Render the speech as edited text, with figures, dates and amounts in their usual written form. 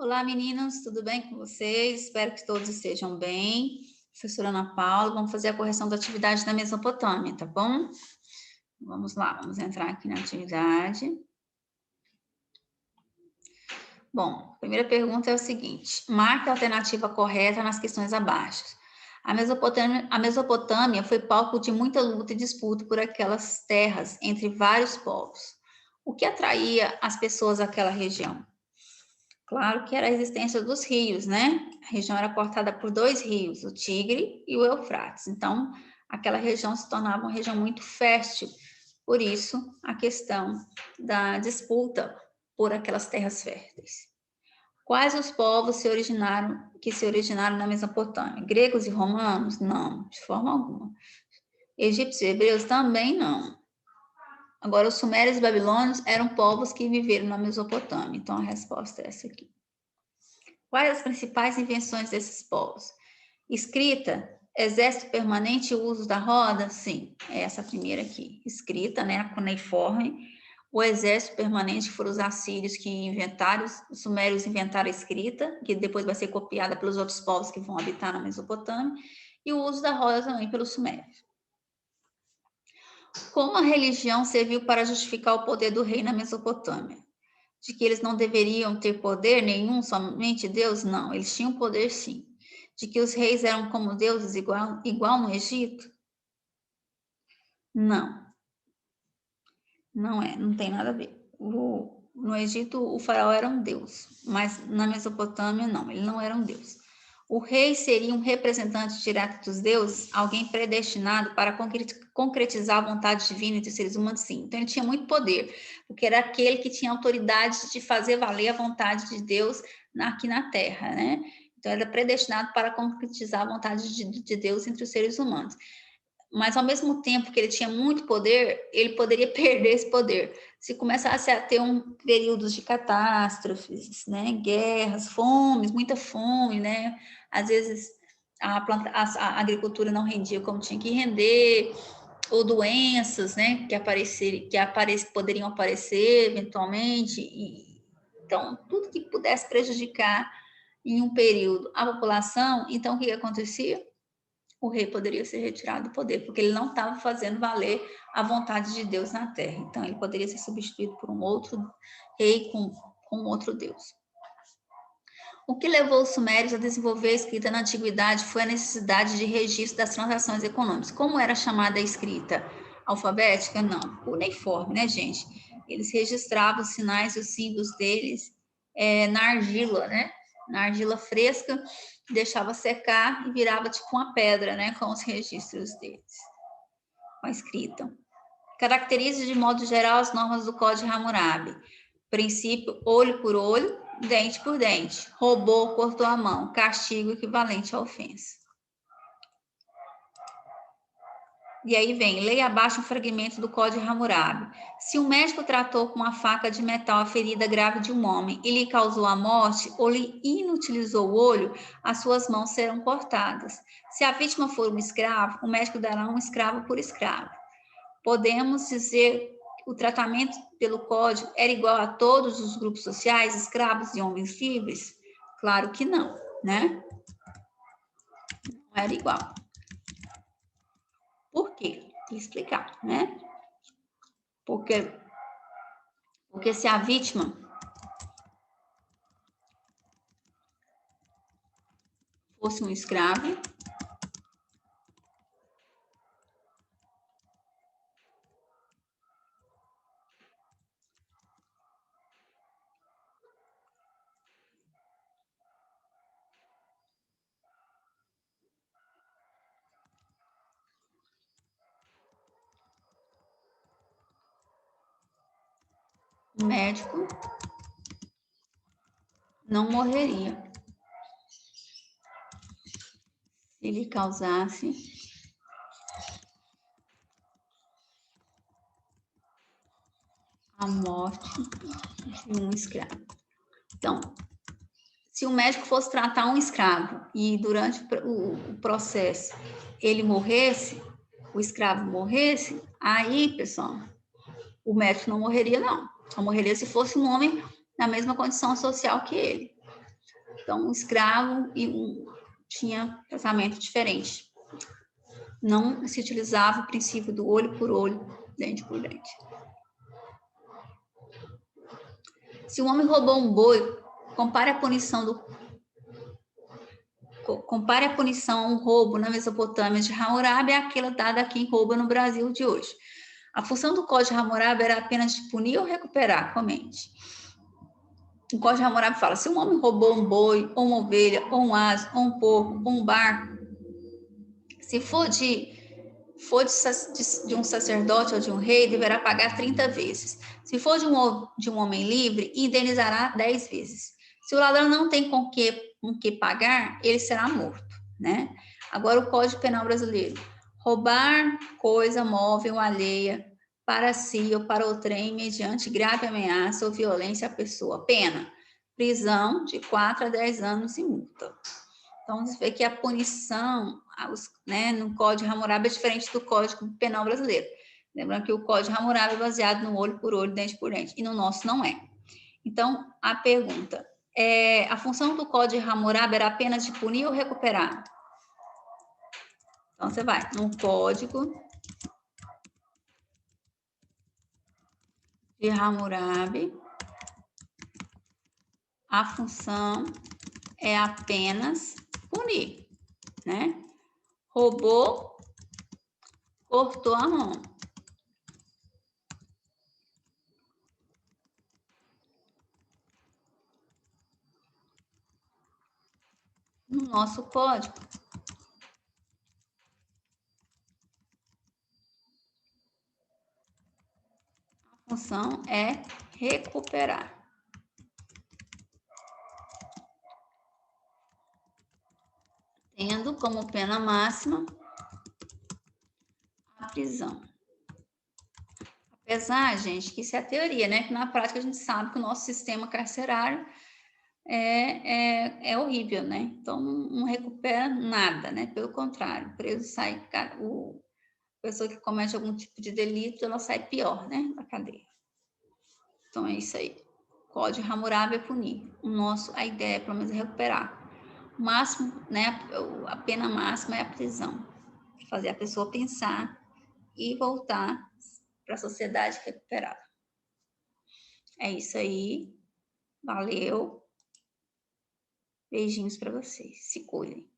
Olá, meninos, tudo bem com vocês? Espero que todos estejam bem. Professora Ana Paula, vamos fazer a correção da atividade da Mesopotâmia, tá bom? Vamos lá, vamos entrar aqui na atividade. Bom, a primeira pergunta é o seguinte: marque a alternativa correta nas questões abaixo. A Mesopotâmia foi palco de muita luta e disputa por aquelas terras entre vários povos. O que atraía as pessoas àquela região? Claro que era a existência dos rios, né? A região era cortada por dois rios, o Tigre e o Eufrates. Então, aquela região se tornava uma região muito fértil. Por isso, a questão da disputa por aquelas terras férteis. Quais os povos que se originaram na Mesopotâmia? Gregos e romanos? Não, de forma alguma. Egípcios e hebreus? Também não. Agora, os sumérios e babilônios eram povos que viveram na Mesopotâmia. Então, a resposta é essa aqui. Quais as principais invenções desses povos? Escrita, exército permanente e uso da roda? Sim, é essa primeira aqui. Escrita, né, a cuneiforme. O exército permanente foram os assírios que inventaram, os sumérios inventaram a escrita, que depois vai ser copiada pelos outros povos que vão habitar na Mesopotâmia, e o uso da roda também pelos sumérios. Como a religião serviu para justificar o poder do rei na Mesopotâmia? De que eles não deveriam ter poder nenhum, somente Deus? Não, eles tinham poder sim. De que os reis eram como deuses igual no Egito? Não, não é, não tem nada a ver. No Egito, o faraó era um deus, mas na Mesopotâmia, não, ele não era um deus. O rei seria um representante direto dos deuses, alguém predestinado para concretizar a vontade divina entre os seres humanos, sim. Então, ele tinha muito poder, porque era aquele que tinha autoridade de fazer valer a vontade de Deus aqui na Terra, né? Então, ele era predestinado para concretizar a vontade de Deus entre os seres humanos. Mas, ao mesmo tempo que ele tinha muito poder, ele poderia perder esse poder. Se começasse a ter períodos de catástrofes, né? Guerras, fomes, muita fome, né? Às vezes a agricultura não rendia como tinha que render, ou doenças, né? Poderiam aparecer eventualmente. Então, tudo que pudesse prejudicar em um período a população, então o que acontecia? O rei poderia ser retirado do poder, porque ele não estava fazendo valer a vontade de Deus na terra. Então, ele poderia ser substituído por um outro rei com outro Deus. O que levou os sumérios a desenvolver a escrita na antiguidade foi a necessidade de registro das transações econômicas. Como era chamada a escrita? Alfabética? Não, cuneiforme, né, gente? Eles registravam os sinais e os símbolos deles na argila, né? Na argila fresca, deixava secar e virava tipo uma pedra, né, com os registros deles, com a escrita. Caracteriza de modo geral as normas do Código Hammurabi. Princípio, olho por olho, dente por dente. Roubou, cortou a mão. Castigo equivalente à ofensa. E aí vem, leia abaixo um fragmento do Código Hammurabi. Se um médico tratou com uma faca de metal a ferida grave de um homem e lhe causou a morte ou lhe inutilizou o olho, as suas mãos serão cortadas. Se a vítima for um escravo, o médico dará um escravo por escravo. Podemos dizer que o tratamento pelo Código era igual a todos os grupos sociais, escravos e homens livres? Claro que não, né? Não era igual. Por quê? Vou explicar, né? Porque se a vítima fosse um escravo, o médico não morreria se ele causasse a morte de um escravo. Então, se o médico fosse tratar um escravo e durante o processo ele morresse, o escravo morresse, aí, pessoal, o médico não morreria, não. Só morreria se fosse um homem na mesma condição social que ele. Então, um escravo tinha tratamento diferente. Não se utilizava o princípio do olho por olho, dente por dente. Se um homem roubou um boi, compare a punição a um roubo na Mesopotâmia de Hammurabi àquela dada a quem rouba no Brasil de hoje. A função do Código de Hammurabi era apenas de punir ou recuperar? Comente. O Código de Hammurabi fala, se um homem roubou um boi, ou uma ovelha, ou um aso, ou um porco, ou um barco, se for de um sacerdote ou de um rei, deverá pagar 30 vezes. Se for de um homem livre, indenizará 10 vezes. Se o ladrão não tem com que pagar, ele será morto, né? Agora, o Código Penal brasileiro. Roubar coisa móvel alheia para si ou para outrem, mediante grave ameaça ou violência à pessoa. Pena, prisão de 4 a 10 anos e multa. Então, você vê que a punição, né, no Código Hammurabi é diferente do Código Penal brasileiro. Lembrando que o Código Hammurabi é baseado no olho por olho, dente por dente, e no nosso não é. Então, a pergunta, a função do Código Hammurabi era apenas de punir ou recuperar? Então, você vai no Código de Hammurabi, a função é apenas punir, né? Roubou, cortou a mão. No nosso código, a função é recuperar. Tendo como pena máxima a prisão. Apesar, gente, que isso é a teoria, né? Que na prática a gente sabe que o nosso sistema carcerário é horrível, né? Então não recupera nada, né? Pelo contrário, o preso sai, a pessoa que comete algum tipo de delito, ela sai pior, né? Da cadeia. Então é isso aí. Código Hammurabi é punir. A ideia é pelo menos recuperar. O máximo, né? A pena máxima é a prisão. Fazer a pessoa pensar e voltar para a sociedade recuperada. É isso aí. Valeu. Beijinhos para vocês. Se cuidem.